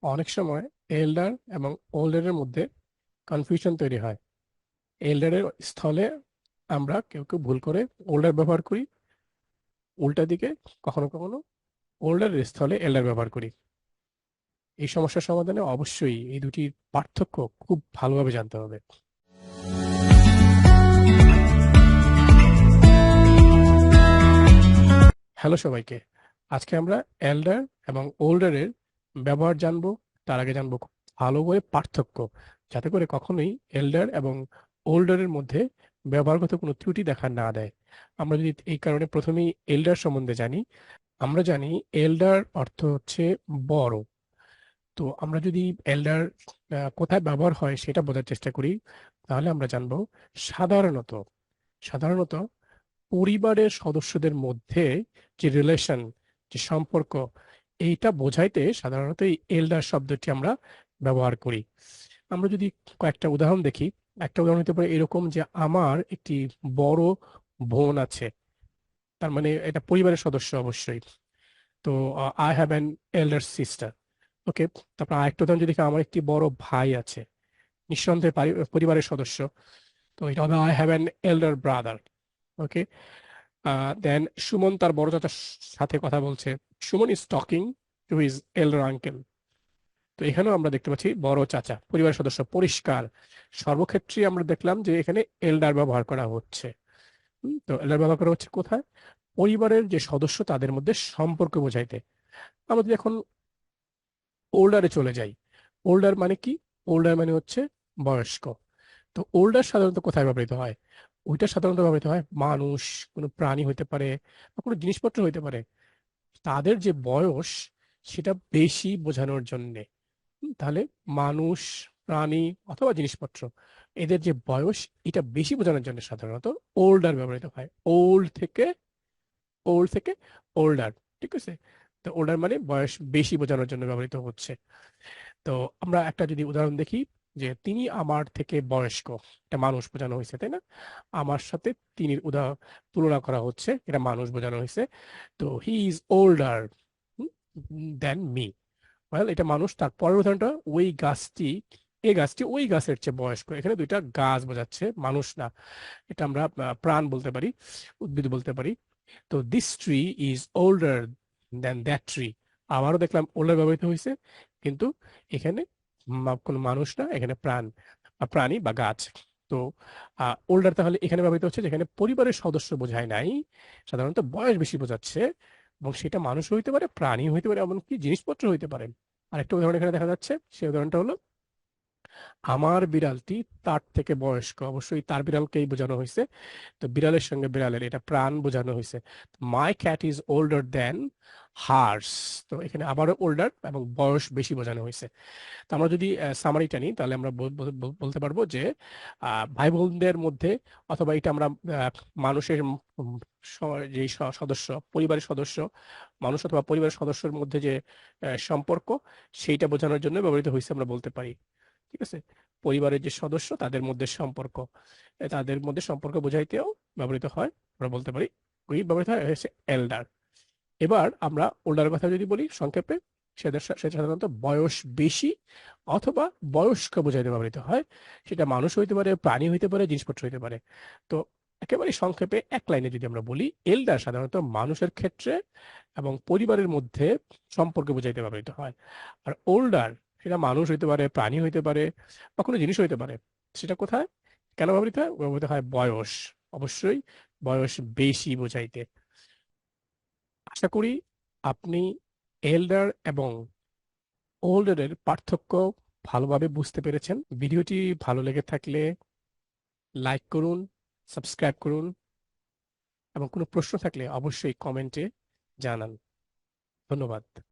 অনেক সময় এল্ডার এবং ওল্ডারের মধ্যে কনফিউশন তৈরি হয়। এল্ডারের স্থলে আমরা কেউ কেউ ভুল করে ওল্ডার ব্যবহার করি, উল্টা দিকে কখনো কখনো ওল্ডারের স্থলে এল্ডার ব্যবহার করি। এই সমস্যার সমাধানে অবশ্যই এই দুটির পার্থক্য খুব ভালোভাবে জানতে হবে। হ্যালো সবাইকে, আজকে আমরা এল্ডার এবং ওল্ডারের ব্যবহার জানবো। তার আগে জানবো খুব ভালো করে পার্থক্য, যাতে করে কখনোই এল্ডার এবং ওল্ডারের মধ্যে ব্যবহারগত কোনো ত্রুটি দেখা না দেয়। আমরা যদি এই কারণে প্রথমেই এল্ডার সম্বন্ধে জানি, আমরা জানি এল্ডার অর্থ হচ্ছে বড়। তো আমরা যদি এল্ডার কোথায় ব্যবহার হয় সেটা বোঝার চেষ্টা করি, তাহলে আমরা জানবো সাধারণত সাধারণত পরিবারের সদস্যদের মধ্যে যে রিলেশন, যে সম্পর্ক, এইটা বোঝাইতে সাধারণত এই এল্ডার শব্দটি আমরা ব্যবহার করি। আমরা যদি কয়েকটা উদাহরণ দেখি, একটা উদাহরণ হতে পারে এরকম যে আমার একটি বড় বোন আছে, তার মানে এটা পরিবারের সদস্য অবশ্যই। তো I have an elder sister. Okay. তারপর আরেকটা উদাহরণ যদি দেখি, আমার একটি বড় ভাই আছে, নিঃসন্দেহে পরিবারের সদস্য। তো এটা হবে I have an elder brother. Okay. Then Suman তার বড় চাচার সাথে কথা বলছে, Suman is talking to his elder uncle. তো এখানেও আমরা দেখতে পাচ্ছি বড় চাচা, পরিবারের সদস্য, পরিষ্কার। সর্বক্ষেত্রে আমরা দেখলাম যে এখানে এল্ডার ব্যবহার করা হচ্ছে। তো এল্ডার ব্যবহার করা হচ্ছে কোথায়? পরিবারের যে সদস্য তাদের মধ্যে সম্পর্ক বোঝাইতে। আমরা যদি এখন ওল্ডারে চলে যাই, ওল্ডার মানে কি? ওল্ডার মানে হচ্ছে বয়স্ক। তো ওল্ডার সাধারণত কোথায় ব্যবহৃত হয়? ওইটা সাধারণত ব্যবহৃত হয় মানুষ, কোনো প্রাণী হইতে পারে বা কোনো জিনিসপত্র হইতে পারে, তাদের যে বয়স সেটা বেশি বোঝানোর জন্যে। তাহলে মানুষ, প্রাণী অথবা জিনিসপত্র, এদের যে বয়স এটা বেশি বোঝানোর জন্য সাধারণত ওল্ডার ব্যবহৃত হয়। ওল্ড থেকে ওল্ডার। ঠিক আছে। তো ওল্ডার মানে বয়স বেশি বোঝানোর জন্য ব্যবহৃত হচ্ছে। তো আমরা একটা যদি উদাহরণ দেখি, যে তিনি আমার থেকে বয়স্ক, এটা মানুষ বোঝানো হয়েছে, তাই না? আমার সাথে তিনি তুলনা করা হচ্ছে, এটা মানুষ বোঝানো হয়েছে। তো he is older than me. Well, এটা মানুষ। তার পরের উদাহরণটা, ওই গাছটি, এই গাছটি ওই গাছের চেয়ে বয়স্ক। এখানে দুইটা গাছ বোঝাচ্ছে, মানুষ না। এটা আমরা প্রাণ বলতে পারি, উদ্ভিদ বলতে পারি। তো this tree is older then that tree. আবারও দেখলাম ওল্ডার ব্যবহৃত হয়েছে, কিন্তু এখানে কোনো মানুষ না, এখানে প্রাণ বা প্রাণী বা গাছ। তো ওল্ডার তাহলে এখানে ব্যবহৃত হচ্ছে যেখানে পরিবারের সদস্য বোঝায় নাই, সাধারণত বয়স বেশি বোঝাচ্ছে, এবং সেটা মানুষ হইতে পারে, প্রাণী হইতে পারে, এমনকি জিনিসপত্র হইতে পারে। আরেকটা উদাহরণ এখানে দেখা যাচ্ছে, সেই উদাহরণটা হলো, আমার বিড়ালটি তার থেকে বয়স্ক। অবশ্যই তার বিড়ালকেই বোঝানো হয়েছে। তো বিড়ালের সঙ্গে বিড়ালের এটা প্রাণ বোঝানো হয়েছে। My cat is older than hers. তো এখানে আবারও ওল্ডার এবং বয়স বেশি বোঝানো হয়েছে। তো আমরা যদি সামারিটা নিই, তাহলে আমরা বলতে পারবো যে ভাই বোনদের মধ্যে, অথবা এটা আমরা মানুষের যে সদস্য, পরিবারের সদস্য, মানুষ অথবা পরিবারের সদস্যের মধ্যে যে সম্পর্ক, সেইটা বোঝানোর জন্য ব্যবহৃত হয়েছে আমরা বলতে পারি। ঠিক আছে। পরিবারের যে সদস্য তাদের মধ্যে সম্পর্ক, তাদের মধ্যে সম্পর্ক বোঝাইতেও ব্যবহৃত হয়। আমরা বলতে পারি ওই ব্যবহৃত হয় হচ্ছে এল্ডার। এবার আমরা ওল্ডার কথা যদি বলি সংক্ষেপে, সেটা সাধারণত বয়স বেশি অথবা বয়স্ক বোঝাইতে ব্যবহৃত হয়। সেটা মানুষ হইতে পারে, প্রাণী হইতে পারে, জিনিসপত্র হইতে পারে। তো একেবারে সংক্ষেপে এক লাইনে যদি আমরা বলি, এল্ডার সাধারণত মানুষের ক্ষেত্রে এবং পরিবারের মধ্যে সম্পর্ক বোঝাইতে ব্যবহৃত হয়। আর ওল্ডার সেটা মানুষ হইতে পারে, প্রাণী হইতে পারে, বা কোনো জিনিস হইতে পারে। সেটা কোথায়, কেন ব্যবহৃত হয়? ব্যবহৃত হয় বয়স, অবশ্যই বয়স বেশি বোঝাইতে। আশা করি আপনি এল্ডার এবং ওল্ডারের পার্থক্য ভালোভাবে বুঝতে পেরেছেন। ভিডিওটি ভালো লেগে থাকলে লাইক করুন, সাবস্ক্রাইব করুন, এবং কোনো প্রশ্ন থাকলে অবশ্যই কমেন্টে জানান। ধন্যবাদ।